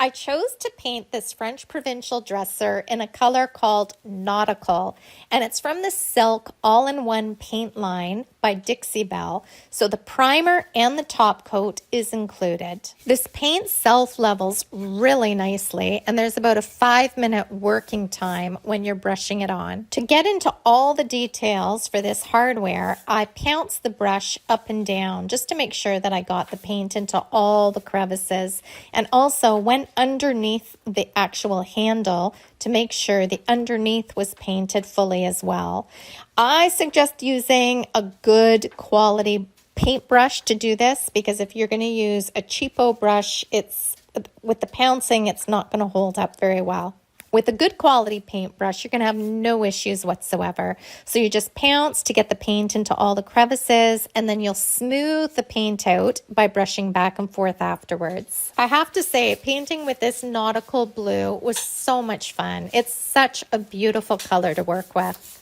I chose to paint this French Provincial dresser in a color called Nautical, and it's from the Silk All-in-One paint line by Dixie Belle. So the primer and the top coat is included. This paint self-levels really nicely, and there's about a 5-minute working time when you're brushing it on. To get into all the details for this hardware, I pounced the brush up and down just to make sure that I got the paint into all the crevices, and also went underneath the actual handle to make sure the underneath was painted fully as well. I suggest using a good quality paintbrush to do this, because if you're going to use a cheapo brush, with the pouncing, it's not going to hold up very well. With a good quality paintbrush, you're going to have no issues whatsoever. So you just pounce to get the paint into all the crevices, and then you'll smooth the paint out by brushing back and forth afterwards. I have to say, painting with this nautical blue was so much fun. It's such a beautiful color to work with.